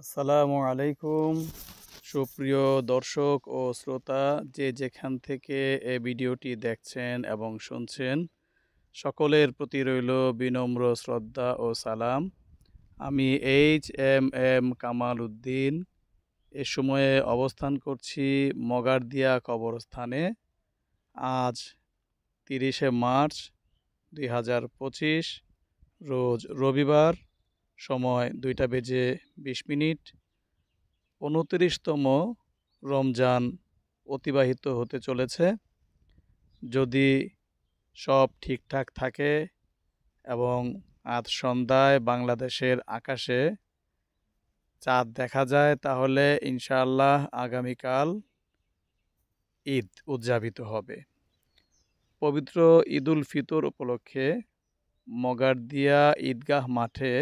আসসালামু আলাইকুম সুপ্রিয় দর্শক ও শ্রোতা, যে যেখান থেকে এই ভিডিওটি দেখছেন এবং শুনছেন, সকলের প্রতি রইল বিনম্র শ্রদ্ধা ও সালাম। আমি HMM কামাল উদ্দিন এ সময়ে অবস্থান করছি মগারদিয়া কবরস্থানে। আজ 30শে মার্চ 2025, রোজ রবিবার, সময় 2:20 29তম রমজান অতিবাহিত হতে চলেছে। যদি সব ঠিকঠাক থাকে এবং আজ সন্ধ্যায় বাংলাদেশের আকাশে চাঁদ দেখা যায়, তাহলে ইনশাআল্লাহ আগামীকাল ঈদ উদযাপিত হবে। পবিত্র ঈদুল ফিতর উপলক্ষে মগারদিয়া ঈদগাহ মাঠে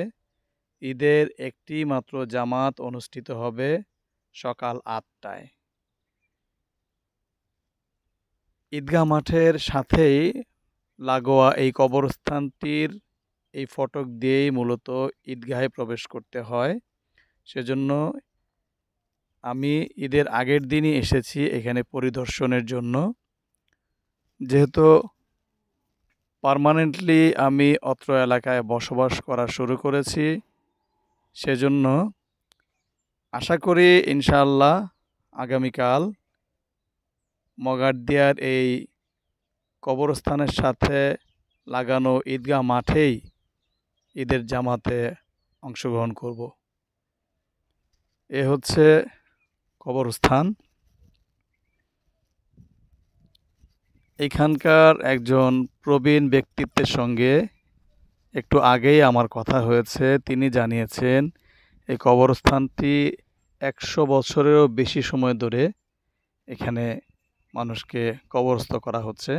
ঈদের একটি মাত্র জামাত অনুষ্ঠিত হবে সকাল 8টায়। ঈদগাহ মাঠের সাথেই লাগোয়া এই কবরস্থানটির এই ফটক দিয়েই মূলত ঈদগাহে প্রবেশ করতে হয়। সেজন্য আমি ঈদের আগের দিনই এসেছি এখানে পরিদর্শনের জন্য। যেহেতু পার্মানেন্টলি আমি অত্র এলাকায় বসবাস করা শুরু করেছি, সেজন্য আশা করি ইনশাআল্লাহ আগামীকাল মগারদিয়ার এই কবরস্থানের সাথে লাগানো ঈদগাহ মাঠেই ঈদের জামাতে অংশগ্রহণ করব। এ হচ্ছে কবরস্থান। এখানকার একজন প্রবীণ ব্যক্তিত্বের সঙ্গে একটু আগেই আমার কথা হয়েছে। তিনি জানিয়েছেন এই কবরস্থানটি 100 বছরেরও বেশি সময় ধরে এখানে মানুষকে কবরস্থ করা হচ্ছে।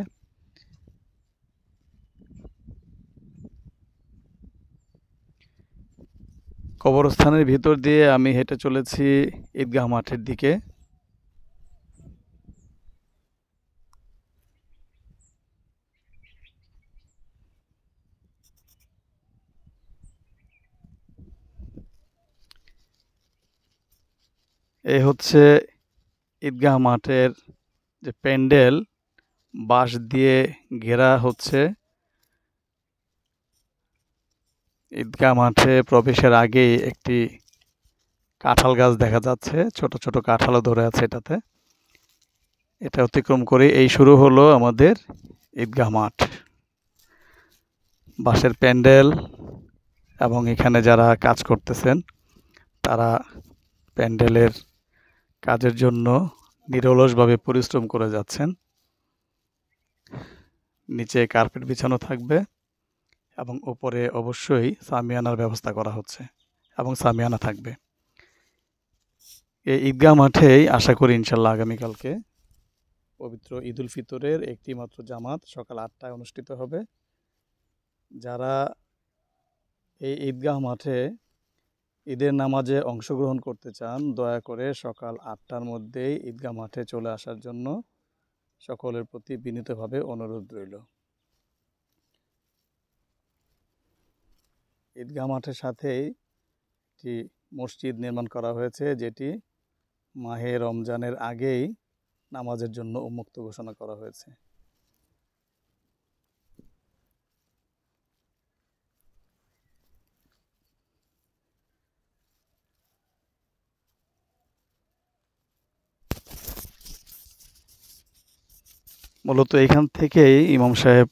কবরস্থানের ভিতর দিয়ে আমি হেঁটে চলেছি ঈদগাহ মাঠের দিকে। এই হচ্ছে ঈদগাহ মাঠের যে প্যান্ডেল, বাঁশ দিয়ে ঘেরা হচ্ছে। ঈদগাহ মাঠে প্রবেশের আগেই একটি কাঁঠাল গাছ দেখা যাচ্ছে, ছোট ছোট কাঁঠালও ধরে আছে এটাতে। এটা অতিক্রম করে এই শুরু হলো আমাদের ঈদগাহ মাঠ। বাঁশের প্যান্ডেল এবং এখানে যারা কাজ করতেছেন তারা প্যান্ডেলের কাজের জন্য নিরলসভাবে পরিশ্রম করে যাচ্ছেন। নিচে কার্পেট বিছানো থাকবে এবং উপরে অবশ্যই সামিয়ানার ব্যবস্থা করা হচ্ছে এবং সামিয়ানা থাকবে। এই ঈদগাহ মাঠেই আশা করি ইনশাল্লাহ আগামীকালকে পবিত্র ঈদুল ফিতরের একটি মাত্র জামাত সকাল 8টায় অনুষ্ঠিত হবে। যারা এই ঈদগাহ মাঠে ঈদের নামাজে অংশগ্রহণ করতে চান, দয়া করে সকাল 8টার মধ্যেই ঈদগাহ মাঠে চলে আসার জন্য সকলের প্রতি বিনীতভাবে অনুরোধ রইল। ঈদগাহ মাঠের সাথেই একটি মসজিদ নির্মাণ করা হয়েছে, যেটি মাহে রমজানের আগেই নামাজের জন্য উন্মুক্ত ঘোষণা করা হয়েছে। মূলত এখান থেকেই ইমাম সাহেব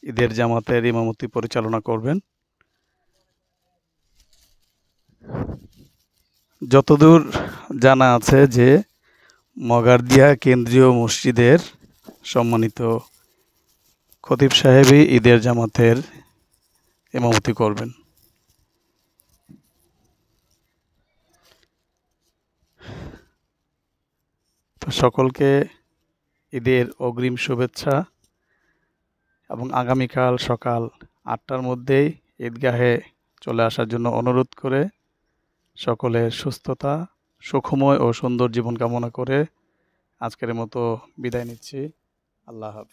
ঈদের জামাতের ইমামতি পরিচালনা করবেন। যতদূর জানা আছে যে মগারদিয়া কেন্দ্রীয় মসজিদের সম্মানিত খতিব সাহেবই ঈদের জামাতের ইমামতি করবেন। তো সকলকে ঈদের অগ্রিম শুভেচ্ছা এবং আগামীকাল সকাল 8টার মধ্যেই ঈদগাহে চলে আসার জন্য অনুরোধ করে সকলের সুস্থতা, সুখময় ও সুন্দর জীবন কামনা করে আজকের মতো বিদায় নিচ্ছি। আল্লাহ হাফেজ।